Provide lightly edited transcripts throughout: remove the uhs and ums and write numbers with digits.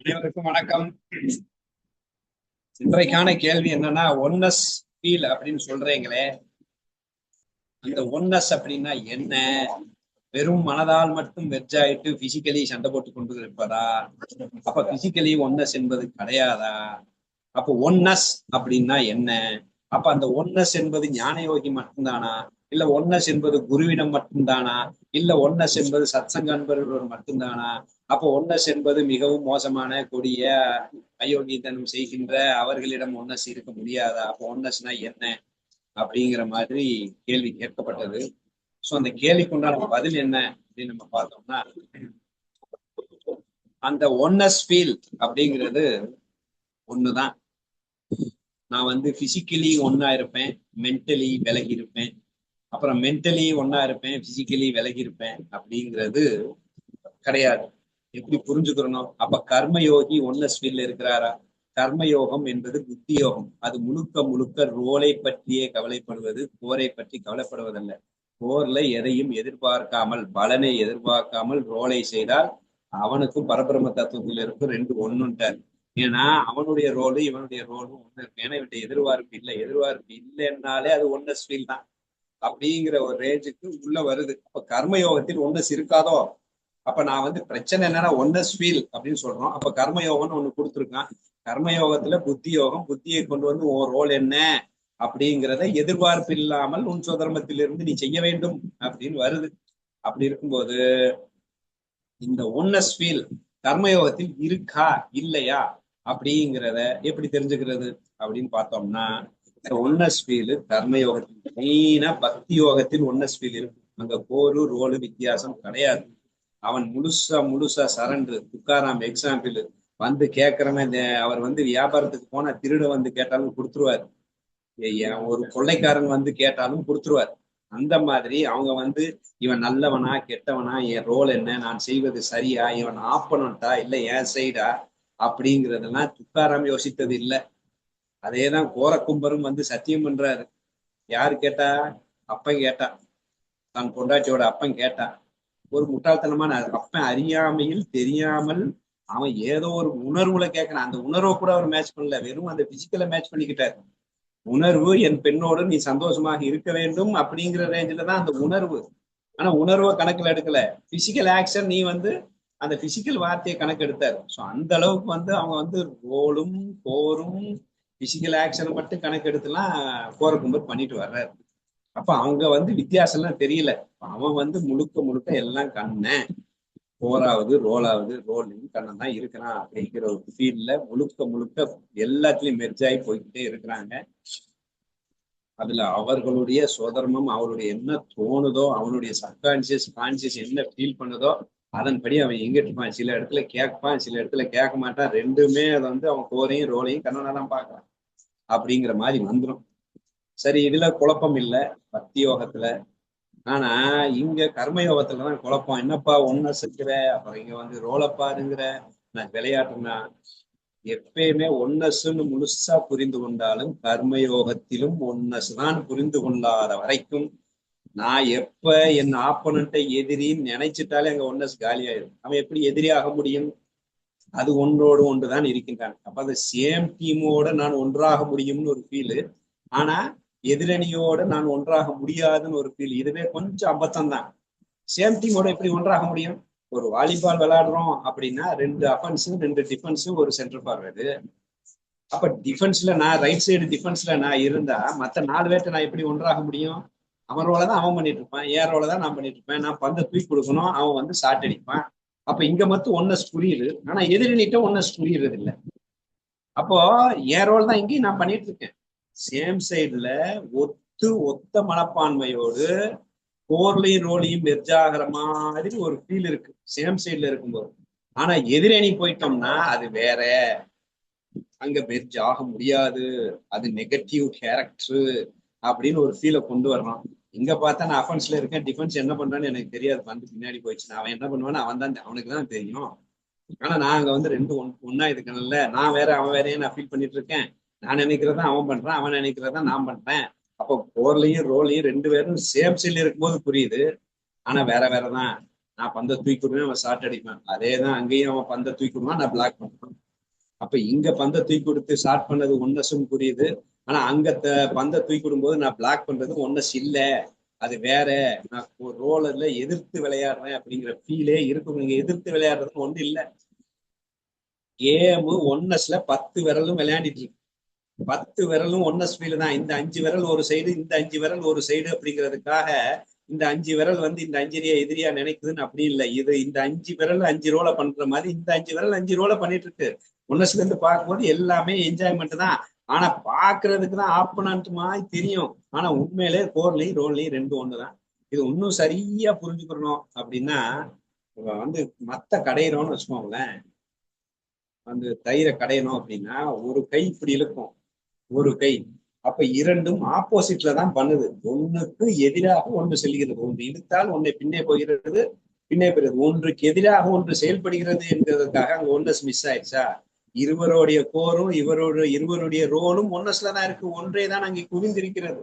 அனைவருக்கும் வணக்கம். இன்றைக்கான கேள்வி என்னன்னா, ஒன்னஸ் ஃபீல் அப்படின்னு சொல்றீங்களே, அந்த ஒன்னஸ் அப்படின்னா என்ன? வெறும் மனதால் மட்டும் வெஜ் ஆயிட்டு பிசிக்கலி சண்டை போட்டு கொண்டு இருப்பதா? அப்ப பிசிக்கலி ஒன்னஸ் என்பது கிடையாதா? அப்போ ஒன்னஸ் அப்படின்னா என்ன? அப்ப அந்த ஒன்னஸ் என்பது ஞான யோகி மட்டும்தானா? இல்ல ஒன்னஸ் என்பது குருவிடம் மட்டும்தானா? இல்ல ஒன்னஸ் என்பது சத்சங்க அன்பர்கள் மட்டும்தானா? அப்போ ஒன்னஸ் என்பது மிகவும் மோசமான கொடிய அயோக்கியத்தனம் செய்கின்ற அவர்களிடம் ஒன்னஸ் இருக்க முடியாதா? அப்போ ஒன்னஸ்னா என்ன அப்படிங்கிற மாதிரி கேள்வி கேட்கப்பட்டது. சோ அந்த கேள்விக்குண்டான பதில் என்ன அப்படின்னு நம்ம பார்த்தோம்னா, அந்த ஒன்னஸ் ஃபீல் அப்படிங்கிறது ஒண்ணுதான். நான் வந்து பிசிக்கலி ஒன்னா இருப்பேன், மென்டலி விலகி இருப்பேன், அப்புறம் மென்டலி ஒன்னா இருப்பேன், பிசிக்கலி விலகி இருப்பேன் அப்படிங்கிறது கிடையாது. எப்படி புரிஞ்சுக்கிறணும்? அப்ப கர்மயோகி ஒன்னஸ் ஃபீல்ல இருக்கிறாரா? கர்மயோகம் என்பது புத்தி யோகம். அது முழுக்க முழுக்க ரோலை பற்றியே கவலைப்படுவது, போரை பற்றி கவலைப்படுவதல்ல. போர்ல எதையும் எதிர்பார்க்காமல், பலனை எதிர்பார்க்காமல் ரோலை செய்தால் அவனுக்கும் பரபிரம தத்துவத்தில் இருக்கும் ரெண்டு ஒண்ணுட்டார். ஏன்னா அவனுடைய ரோலு இவனுடைய ரோலும் ஒண்ணு இருக்கு. ஏன்னா இவன் எதிர்பார்ப்பு இல்லை, எதிர்பார்ப்பு இல்லைன்னாலே அது ஒன்னஸ் ஃபீல் தான் அப்படிங்கிற ஒரு ரேஞ்சுக்கு உள்ள வருது. அப்ப கர்மயோகத்தில் ஒன்னஸ் இருக்காதோ? அப்ப நான் வந்து பிரச்சனை என்னன்னா ஒன்னஸ் ஃபீல் அப்படின்னு சொல்றோம். அப்ப கர்மயோகம்னு ஒண்ணு கொடுத்துருக்கான். கர்மயோகத்துல புத்தி யோகம், புத்தியை கொண்டு வந்து உன் ரோல் என்ன அப்படிங்கிறத எதிர்பார்ப்பு இல்லாமல் உன் சுதர்மத்திலிருந்து நீ செய்ய வேண்டும் அப்படின்னு வருது. அப்படி இருக்கும்போது இந்த ஒன்னஸ் ஃபீல் கர்மயோகத்தில் இருக்கா இல்லையா அப்படிங்கிறத எப்படி தெரிஞ்சுக்கிறது அப்படின்னு பார்த்தோம்னா, இந்த ஒன்னஸ் ஃபீல் கர்மயோகத்தில் மெயினா பக்தி யோகத்தில் ஒன்னஸ் ஃபீல் இருக்கு. அங்க போரு ரோலு வித்தியாசம் கிடையாது. அவன் முழுசா முழுசா சரண்டு. துக்காராம் எக்ஸாம்பிள் வந்து கேட்கிறவன் அவர் வந்து வியாபாரத்துக்கு போனா திருட வந்து கேட்டாலும் கொடுத்துருவாரு. ஒரு கொள்ளைக்காரன் வந்து கேட்டாலும் கொடுத்துருவார். அந்த மாதிரி அவங்க வந்து இவன் நல்லவனா கெட்டவனா, என் ரோல் என்ன, நான் செய்வது சரியா, இவன் ஆப்பனண்டா இல்ல என் சைடா அப்படிங்கறதெல்லாம் துக்காராம் யோசித்தது இல்லை. அதேதான் கோரக்கும்பரும் வந்து சத்தியம் பண்றாரு. யாரு கேட்டா? அப்பன் கேட்டா, தன் பொண்டாட்டியோட அப்பன் கேட்டா. ஒரு முட்டாள்தனமான அப்பன் அறியாமையில் தெரியாமல் அவன் ஏதோ ஒரு உணர்வுல கேட்கறான். அந்த உணர்வை கூட அவர் மேட்ச் பண்ணல, வெறும் அந்த பிசிக்கலை மேட்ச் பண்ணிக்கிட்டாரு. உணர்வு என் பெண்ணோடு நீ சந்தோஷமாக இருக்க வேண்டும் அப்படிங்கிற ரேஞ்சில தான் அந்த உணர்வு. ஆனா உணர்வை கணக்குல எடுக்கல. பிசிக்கல் ஆக்ஷன் நீ வந்து அந்த பிசிக்கல் வார்த்தையை கணக்கு எடுத்தாரு. ஸோ அந்த அளவுக்கு வந்து அவங்க வந்து ரோலும் போரும் பிசிக்கல் ஆக்ஷன் மட்டும் கணக்கு எடுத்துலாம் கோரக்கும்பர் பண்ணிட்டு வர்றாரு. அப்ப அவங்க வந்து வித்தியாசம் எல்லாம் தெரியல. அவன் வந்து முழுக்க முழுக்க எல்லாம் கண்ண போராவது ரோலாவது ரோலிங் கண்ணன் தான் இருக்கிறான் அப்படிங்கிற ஒரு ஃபீல்ட்ல முழுக்க முழுக்க எல்லாத்துலயும் மெர்ஜ் ஆகி போய்கிட்டே இருக்கிறாங்க. அதுல அவர்களுடைய சுதர்மம், அவருடைய என்ன தோணுதோ, அவனுடைய சப்கான்சியஸ் கான்சியஸ் என்ன ஃபீல் பண்ணுதோ அதன்படி அவன் எங்கிட்டு இருப்பான். சில இடத்துல கேட்பான், சில இடத்துல கேட்க மாட்டான். ரெண்டுமே அதை வந்து அவன் கோரையும் ரோலையும் கண்ணனா தான் பார்க்கலாம் அப்படிங்கிற மாதிரி வந்துடும். சரி, இதுல குழப்பம் இல்லை பக்தி யோகத்துல. ஆனா இங்க கர்மயோகத்துலதான் குழப்பம். என்னப்பா ஒன்ன இருக்கிற, அப்புறம் இங்க வந்து ரோலை பாருங்கிற, நான் விளையாட்டுனா எப்பயுமே ஒன்னஸ்ன்னு முழுசா புரிந்து கொண்டாலும் கர்மயோகத்திலும் ஒன்னஸ் தான் புரிந்து கொள்ளாத வரைக்கும் நான் எப்ப என் ஆப்பனண்ட்டை எதிரின்னு நினைச்சிட்டாலே அங்க ஒன்னஸ் காலி ஆயிடும். அவன் எப்படி எதிரி ஆக முடியும்? அது ஒன்றோடு ஒன்றுதான் இருக்கின்றான். அப்ப அந்த சேம் டீமோட நான் ஒன்றாக முடியும்னு ஒரு ஃபீலு. ஆனா எதிரணியோட நான் ஒன்றாக முடியாதுன்னு ஒரு ஃபீல். இதுவே கொஞ்சம் அபத்தம் தான். சேம் டீமோட எப்படி ஒன்றாக முடியும்? ஒரு வாலிபால் விளையாடுறோம் அப்படின்னா ரெண்டு அஃபென்ஸும் ரெண்டு டிஃபென்ஸும் ஒரு சென்டர் ஃபார்வர்டு. அப்ப டிஃபென்ஸ்ல நான் ரைட் சைடு டிஃபென்ஸ்ல நான் இருந்தா மத்த நாலு பேர்ட்ட நான் எப்படி ஒன்றாக முடியும்? அவன் ரோல தான் அவன் பண்ணிட்டு இருப்பான், என் ரோல தான் நான் பண்ணிட்டு இருப்பேன். நான் பந்த தூக்கி கொடுக்கணும், அவன் வந்து ஷாட் அடிப்பான். அப்ப இங்க மட்டும் ஒன்னஸ் புரியுது, ஆனா எதிரிட்ட ஒன்னஸ் புரியுறது இல்லை. அப்போ என் ரோல் தான் இங்கேயும் நான் பண்ணிட்டு இருக்கேன். சேம் சைடுல ஒத்த மனப்பான்மையோடு போர்லையும் ரோலையும் மெர்ஜ் ஆகிற மாதிரி ஒரு ஃபீல் இருக்கு சேம் சைடுல இருக்கும்போது. ஆனா எதிரணி போயிட்டோம்னா அது வேற. அங்க மெர்ஜ் ஆக முடியாது, அது நெகட்டிவ் கேரக்டர் அப்படின்னு ஒரு ஃபீலை கொண்டு வர்றான். இங்க பார்த்தா நான் அஃபென்ஸ்ல இருக்கேன், டிஃபென்ஸ் என்ன பண்றான்னு எனக்கு தெரியாது. வந்து பின்னாடி போயிடுச்சு, அவன் என்ன பண்ணுவான்னு அவனுக்கு தான் தெரியும். ஆனா நான் அங்க வந்து ரெண்டு ஒன்னா இருக்கணும்ல. நான் வேற அவன் வேறையே நான் ஃபீல் பண்ணிட்டு இருக்கேன். நான் நினைக்கிறதா அவன் பண்றான், அவன் நினைக்கிறதா நான் பண்றேன். அப்போ போர்லையும் ரோலையும் ரெண்டு பேரும் சேம் சைட்ல இருக்கும்போது புரியுது, ஆனா வேற வேறதான். நான் பந்தை தூக்கி விடுவேன், அவன் ஷாட் அடிப்பான். அதேதான் அங்கேயும் அவன் பந்தை தூக்கி விடுவான், நான் பிளாக் பண்ணுவேன். அப்ப இங்க பந்தை தூக்கி கொடுத்து ஷாட் பண்ணது ஒன்னஸும் புரியுது. ஆனா அங்க பந்தை தூக்கி விடும்போது நான் பிளாக் பண்றது ஒன்னஸ் இல்ல, அது வேற. நான் ரோலர்ல எதிர்த்து விளையாடுறேன் அப்படிங்கிற ஃபீலே இருக்கும். நீங்க எதிர்த்து விளையாடுறது ஒண்ணு இல்ல. கேமு ஒன்னஸ்ல 10 விரலும் விளையாடிட்டு இருக்கு. 10 விரலும் ஒன்னஸ் ஃபீல் தான். இந்த 5 விரல் ஒரு சைடு, இந்த 5 விரல் ஒரு சைடு அப்படிங்கிறதுக்காக இந்த 5 விரல் வந்து இந்த 5 எதிரியா நினைக்குதுன்னு அப்படி இல்லை. இது இந்த 5 விரல் 5 ரோலை பண்ற மாதிரி இந்த 5 விரல் 5 ரோலை பண்ணிட்டு இருக்கு. ஒன்னஸ்ல இருந்து பார்க்கும்போது எல்லாமே என்ஜாய்மெண்ட் தான். ஆனா பாக்குறதுக்கு தான் ஆப்பனண்ட் மாதிரி தெரியும். ஆனா உண்மையிலே கோர்லையும் ரோல்லையும் ரெண்டும் ஒண்ணுதான். இது இன்னும் சரியா புரிஞ்சுக்கணும் அப்படின்னா, வந்து மத்த கடையிறோம்னு வச்சுக்கோங்களேன். வந்து தயிரை கடையணும் அப்படின்னா ஒரு கை இப்படி இழுக்கும், ஒரு கை. அப்ப இரண்டும் ஆப்போசிட்ல தான் பண்ணுது. ஒண்ணுக்கு எதிராக ஒன்று செல்கிறது. ஒன்று இழுத்தால் ஒன்றை பின்னே போகிறது, பின்னே போகிறது. ஒன்றுக்கு எதிராக ஒன்று செயல்படுகிறது என்கிறதுக்காக அங்க ஒன்னஸ் மிஸ் ஆயிடுச்சா? இருவருடைய கோரும் இருவருடைய ரோலும் ஒன்னஸ்ல தான் இருக்கு. ஒன்றே தான் அங்கே குவிந்திருக்கிறது.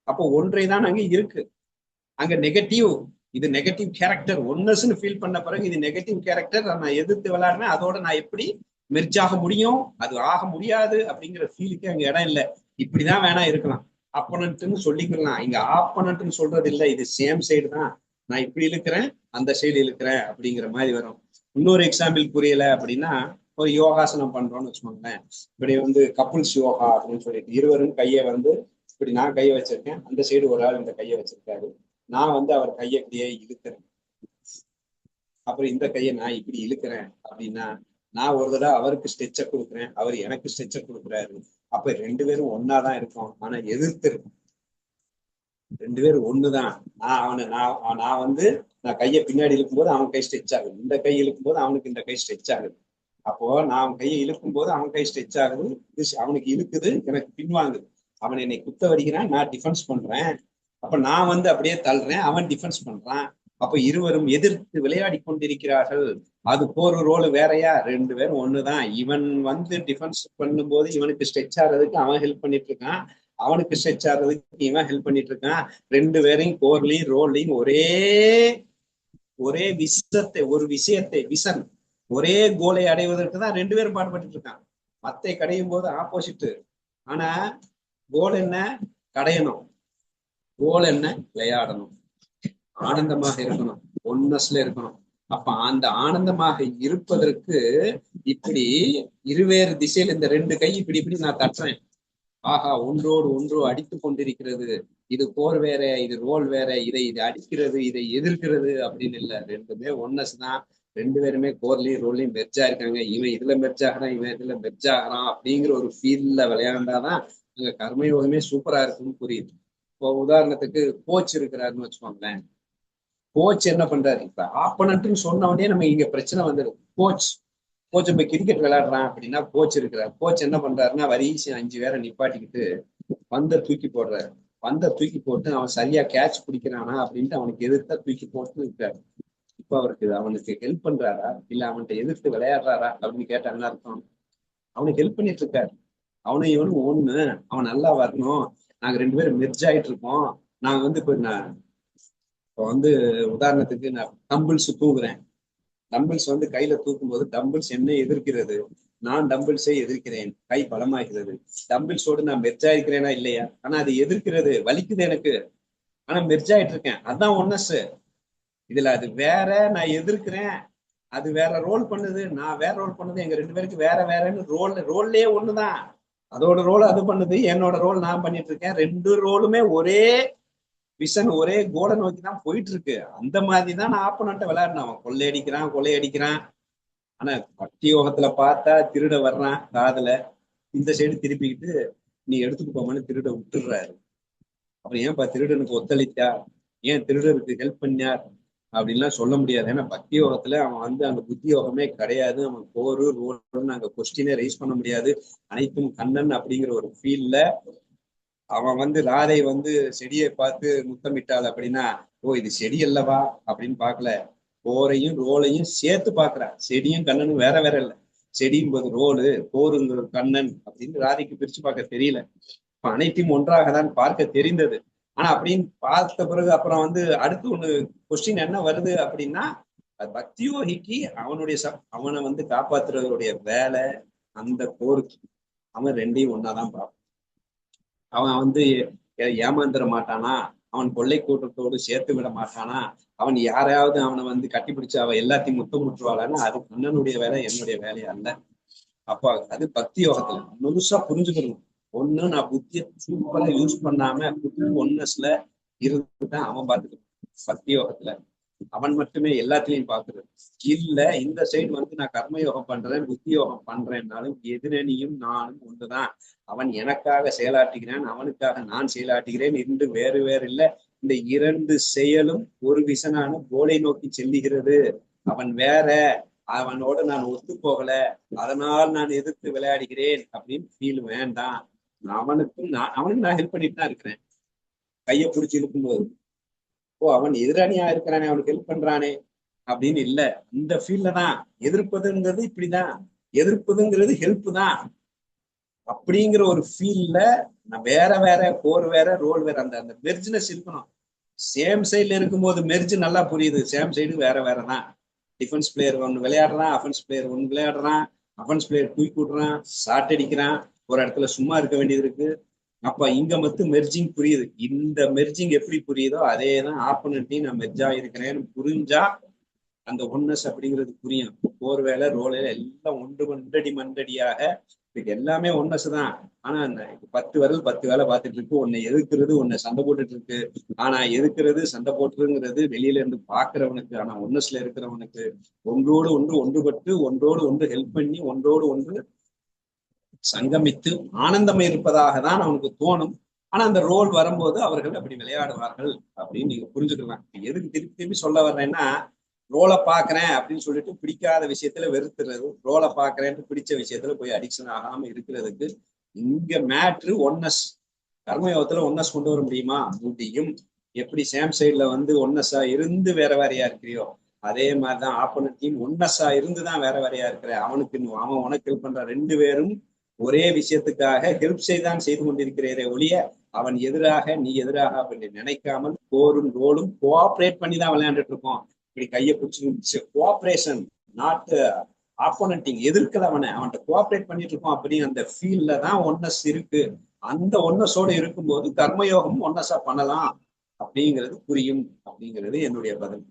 அப்போ ஒன்றே தான் அங்கே இருக்கு. அங்க நெகட்டிவ், இது நெகட்டிவ் கேரக்டர். ஒன்னஸ்ன்னு ஃபீல் பண்ண பிறகு இது நெகட்டிவ் கேரக்டர், நான் எதிர்த்து விளையாடுறேன், அதோட நான் எப்படி மெர்ஜ் ஆக முடியும்? அது ஆக முடியாது அப்படிங்கிற ஃபீலுக்கு அங்க இடம் இல்லை. இப்படிதான் வேணா இருக்கலாம், ஆப்போனன்ட்னு சொல்லிக்கலாம். இங்க ஆப்போனன்ட்னு சொல்றது இல்லை, இது சேம் சைடு தான். நான் இப்படி இழுக்கிறேன், அந்த சைடு இழுக்கிறேன் அப்படிங்கிற மாதிரி வரும். இன்னொரு எக்ஸாம்பிள் புரியல அப்படின்னா, ஒரு யோகாசனம் பண்றோம்னு வச்சுக்கோங்களேன். இப்படி வந்து கப்புள்ஸ் யோகா அப்படின்னு சொல்லிட்டு இருவரும் கையை வந்து இப்படி நான் கையை வச்சிருக்கேன், அந்த சைடு ஒரு ஆள் இந்த கையை வச்சிருக்காரு. நான் வந்து அவர் கையை இப்படியே இழுக்கிறேன், அப்புறம் இந்த கையை நான் இப்படி இழுக்கிறேன் அப்படின்னா, நான் ஒரு தடவை அவருக்கு ஸ்ட்ரெச்சை கொடுக்குறேன், அவர் எனக்கு ஸ்ட்ரெச்சை கொடுக்குறாரு. அப்ப ரெண்டு பேரும் ஒன்னாதான் இருக்கும். ஆனா எதிர்த்து இருக்கும். ரெண்டு பேரும் ஒண்ணுதான். நான் வந்து நான் கையை பின்னாடி இழுக்கும்போது அவன் கை ஸ்ட்ரெச் ஆகுது, இந்த கை இழுக்கும்போது அவனுக்கு இந்த கை ஸ்ட்ரெச் ஆகுது. அப்போ நான் அவன் கையை இழுக்கும் போது அவன் கை ஸ்ட்ரெச் ஆகுது, அவனுக்கு இழுக்குது, எனக்கு பின்வாங்குது. அவன் என்னை குத்த வடிக்கிறான், நான் டிஃபென்ஸ் பண்றேன். அப்ப நான் வந்து அப்படியே தள்ளுறேன், அவன் டிஃபென்ஸ் பண்றான். அப்ப இருவரும் எதிர்த்து விளையாடி கொண்டிருக்கிறார்கள். அது போற ரோல் வேறையா? ரெண்டு பேரும் ஒண்ணுதான். இவன் வந்து டிஃபென்ஸ் பண்ணும்போது இவனுக்கு ஸ்ட்ரெச் ஆகிறதுக்கு அவன் ஹெல்ப் பண்ணிட்டு இருக்கான், அவனுக்கு ஸ்ட்ரெச் ஆகிறதுக்கு இவன் ஹெல்ப் பண்ணிட்டு இருக்கான். ரெண்டு பேரையும் கோர்லையும் ரோல்லையும் ஒரே விஷன், ஒரே கோலை அடைவதற்கு தான் ரெண்டு பேரும் பாடுபட்டு இருக்கான். மத்தை கடையும் போது ஆப்போசிட். ஆனா கோல் என்ன? கடையணும். கோல் என்ன? விளையாடணும். ஆனந்தமாக இருக்கணும், ஒன்னஸ்ல இருக்கணும். அப்ப அந்த ஆனந்தமாக இருப்பதற்கு இப்படி இருவேறு திசையில் இந்த ரெண்டு கை இப்படி இப்படி நான் தட்டுறேன். ஆஹா, ஒன்றோடு ஒன்றோ அடித்து கொண்டிருக்கிறது. இது போர் வேற, இது ரோல் வேற, இது அடிக்கிறது, இதை எதிர்க்கிறது அப்படின்னு இல்லை. ரெண்டுமே ஒன்னஸ் தான். ரெண்டு பேருமே கோர்லையும் ரோல்லையும் மெர்ஜா இருக்காங்க. இவன் இதுல மெர்ஜ் ஆகிறான், இவன் இதுல மெர்ஜ் ஆகிறான் அப்படிங்கிற ஒரு ஃபீல்ல விளையாண்டாதான் அங்க கர்மயோகமே சூப்பரா இருக்குன்னு புரியுது. இப்போ உதாரணத்துக்கு கோச் இருக்கிறாருன்னு வச்சுக்கோங்களேன். கோச் என்ன பண்றாரு? இப்ப ஆப்பனன்ட்னு சொன்ன உடனே நம்ம இங்க பிரச்சனை வந்துடும். கோச் இப்ப கிரிக்கெட் விளையாடுறான் அப்படின்னா கோச் இருக்கிறார். கோச் என்ன பண்றாருன்னா வரிசை 5 பேரை நிப்பாட்டிக்கிட்டு பந்தை தூக்கி போடுறாரு. பந்தை தூக்கி போட்டு அவன் சரியா கேட்ச் பிடிக்கிறானா அப்படின்ட்டு அவனுக்கு எதிர்த்தா தூக்கி போட்டு இருக்காரு. இப்ப அவனுக்கு ஹெல்ப் பண்றாரா இல்ல அவன்கிட்ட எதிர்த்து விளையாடுறாரா அப்படின்னு கேட்டாங்கன்னா அர்த்தம் அவனுக்கு ஹெல்ப் பண்ணிட்டு இருக்காரு. அவனும் இவனும் ஒண்ணு, அவன் நல்லா வரணும், நாங்க ரெண்டு பேரும் மெர்ஜ் ஆயிட்டு இருக்கோம். நாங்க வந்து இப்போ வந்து உதாரணத்துக்கு நான் டம்பிள்ஸ் தூக்குறேன். டம்பிள்ஸ் வந்து கையில தூக்கும் போது டம்பிள்ஸ் என்ன எதிர்க்கிறது? நான் டம்பிள்ஸை எதிர்க்கிறேன், கை பலமாகிறது. டம்பிள்ஸோடு நான் மெர்ஜ் ஆயிருக்கிறேனா இல்லையா? ஆனா அது எதிர்க்கிறது, வலிக்குது எனக்கு, ஆனா மெர்ஜ் ஆயிட்டு இருக்கேன். அதான் ஒன்னஸ். இதுல அது வேற, நான் எதிர்க்கிறேன், அது வேற ரோல் பண்ணுது, நான் வேற ரோல் பண்ணுது. எங்க ரெண்டு பேருக்கு வேற வேறன்னு ரோல்லே ஒண்ணுதான். அதோட ரோல் அது பண்ணுது, என்னோட ரோல் நான் பண்ணிட்டு இருக்கேன். ரெண்டு ரோலுமே ஒரே விஷன், ஒரே கோலை நோக்கி தான் போயிட்டு இருக்கு. அந்த மாதிரிதான் நான் ஆப்பனண்ட்டை விளையாடினேன். அவன் கொள்ளையடிக்கிறான். ஆனா பக்தி யோகத்துல பார்த்தா திருட வர்றான் காதுல, இந்த சைடு திருப்பிக்கிட்டு நீ எடுத்துட்டு போமான்னு திருட விட்டுடுறாரு. அப்புறம் ஏன்பா திருடனுக்கு ஒத்துழைத்தா, ஏன் திருடருக்கு ஹெல்ப் பண்ணியார் அப்படின்லாம் சொல்ல முடியாது. ஏன்னா பக்தி யோகத்துல அவன் வந்து அந்த புத்தி யோகமே கிடையாது. அவன் போரு ரோல்னு அங்க கொஸ்டினே ரைஸ் பண்ண முடியாது. அனைத்தும் கண்ணன் அப்படிங்கிற ஒரு ஃபீல்ட்ல அவன் வந்து ராதை வந்து செடியை பார்த்து முத்தமிட்டாள் அப்படின்னா, ஓ இது செடி அல்லவா அப்படின்னு பார்க்கல, போரையும் ரோலையும் சேர்த்து பாக்குறான். செடியும் கண்ணனும் வேற வேற இல்லை. செடியும்போது ரோலு, போருங்கிறது கண்ணன் அப்படின்னு ராதைக்கு பிரிச்சு பார்க்க தெரியல. அனைத்தையும் ஒன்றாக தான் பார்க்க தெரிந்தது. ஆனா அப்படின்னு பார்த்த பிறகு அப்புறம் வந்து அடுத்து ஒண்ணு கொஸ்டின் என்ன வருது அப்படின்னா, பக்தியோகிக்கு அவனுடைய அவனை வந்து காப்பாத்துறவருடைய வேலை அந்த கோருக்கு அவன் ரெண்டையும் ஒன்னாதான் பார்ப்பான். அவன் வந்து ஏமாந்துட மாட்டானா, அவன் கொள்ளை கூட்டத்தோடு சேர்த்து விட மாட்டானா, அவன் யாரையாவது அவனை வந்து கட்டிப்பிடிச்சு அவ எல்லாத்தையும் முத்தம் முற்றுவாளான்னா அது கண்ணனுடைய வேலை, என்னுடைய வேலை அல்ல. அப்ப அது பக்தி யோகத்துல முழுசா புரிஞ்சுக்கணும். ஒண்ணு நான் புத்திய சூப்பரா யூஸ் பண்ணாம ஒன்னஸ்ல இருந்துதான் அவன் பார்த்துக்கணும் பக்தி யோகத்துல. அவன் மட்டுமே எல்லாத்திலையும் பாக்குறது இல்ல. இந்த சைடு வந்து நான் கர்மயோகம் பண்றேன், புத்தி யோகம் பண்றேன்னாலும் எதிரணியும் நானும் ஒன்றுதான். அவன் எனக்காக செயலாற்றுகிறான், அவனுக்காக நான் செயலாற்றுகிறேன் என்று வேறு வேறு இல்ல. இந்த இரண்டு செயலும் ஒரு விசனான கோலை நோக்கி செல்லுகிறது. அவன் வேற, அவனோட நான் ஒத்து போகல, அதனால் நான் எதிர்த்து விளையாடுகிறேன் அப்படின்னு ஃபீல் வேண்டாம். அவனுக்கு நான் ஹெல்ப் பண்ணிட்டு தான் இருக்கிறேன். கையை பிடிச்சி இருக்கும்போது ஓ அவன் எதிரணியா இருக்கிறானே, அவனுக்கு ஹெல்ப் பண்றானே அப்படின்னு இல்ல. இந்த ஃபீல்ட்ல தான் எதிர்ப்பதுங்கிறது இப்படிதான், எதிர்ப்பதுங்கிறது ஹெல்ப் தான் அப்படிங்கிற ஒரு ஃபீல்ட்ல நான் வேற வேற கோர் வேற ரோல் வேற, அந்த அந்த மெர்ஜ்னஸ் இருக்கணும். சேம் சைட்ல இருக்கும்போது மெர்ஜ் நல்லா புரியுது, சேம் சைடு வேற வேறதான். டிஃபென்ஸ் பிளேயர் ஒன்னு விளையாடுறான், அஃபென்ஸ் பிளேயர் ஒன்னு விளையாடுறான், அஃபென்ஸ் பிளேயர் தூக்கி விடுறான், ஷாட் அடிக்கிறான், ஒரு இடத்துல சும்மா இருக்க வேண்டியது இருக்கு. அப்ப இங்க மட்டும் மெர்ஜிங் புரியுது. இந்த மெர்ஜிங் எப்படி புரியுதோ அதேதான் ஆப்போனண்ட்டையும் நான் மெர்ஜா இருக்கிறேன்னு புரிஞ்சா அந்த ஒன்னஸ் அப்படிங்கிறது புரியும். போர் வேலை ரோல் எல்லாம் ஒன்று மண்டடியாக எல்லாமே ஒன்னஸ் தான். ஆனா 10 விரல் 10 வேலை பார்த்துட்டு இருக்கு. உன்னை எதிர்க்கிறது, உன்னை சண்டை போட்டுட்டு இருக்கு. ஆனா எதிர்க்கிறது சண்டை போட்டுருங்கிறது வெளியில இருந்து பாக்குறவனுக்கு. ஆனா ஒன்னஸ்ல இருக்கிறவனுக்கு ஒன்றோடு ஒன்று ஒன்றுபட்டு, ஒன்றோடு ஒன்று ஹெல்ப் பண்ணி, ஒன்றோடு ஒன்று சங்கமித்து ஆனந்தம் இருப்பதாக தான் அவனுக்கு தோணும். ஆனா அந்த ரோல் வரும்போது அவர்கள் அப்படி விளையாடுவார்கள் அப்படின்னு நீங்க புரிஞ்சுக்கலாம். எதுக்கு திருப்பி திருப்பி சொல்ல வர்றேன்னா, ரோலை பாக்குறேன் அப்படின்னு சொல்லிட்டு பிடிக்காத விஷயத்துல வெறுத்துறது, ரோலை பாக்குறேன்னு பிடிச்ச விஷயத்துல போய் அடிக்ஷன் ஆகாம இருக்கிறதுக்கு இங்க மேட்ரு ஒன்னஸ். கர்மயோகத்துல ஒன்னஸ் கொண்டு வர முடியுமா? முடியும். எப்படி சேம் சைட்ல வந்து ஒன்னஸா இருந்து வேற வேறையா இருக்கிறியோ அதே மாதிரிதான் ஆப்போனன்ட் ஒன்னஸா இருந்துதான் வேற வேறையா இருக்கிற. அவனுக்கு அவன் உனக்கு ஹெல்ப் பண்ற, ரெண்டு பேரும் ஒரே விஷயத்துக்காக ஹெல்ப் செய்தான் செய்து கொண்டிருக்கிறீரே ஒழிய அவன் எதிராக நீ எதிராக அப்படின்னு நினைக்காமல் போரும் ரோலும் கோஆப்ரேட் பண்ணி தான் விளையாண்டுட்டு இருக்கோம். இப்படி கையை பிடிச்சி கோஆப்ரேஷன், நாட் ஆப்போனண்டிங். எதிர்க்கல அவன்கிட்ட கோஆப்ரேட் பண்ணிட்டு இருக்கோம் அப்படின்னு அந்த ஃபீல்ட்ல தான் ஒன்னஸ் இருக்கு. அந்த ஒன்னஸோட இருக்கும்போது கர்மயோகம் ஒன்னஸா பண்ணலாம் அப்படிங்கிறது புரியும் அப்படிங்கிறது என்னுடைய பதில்.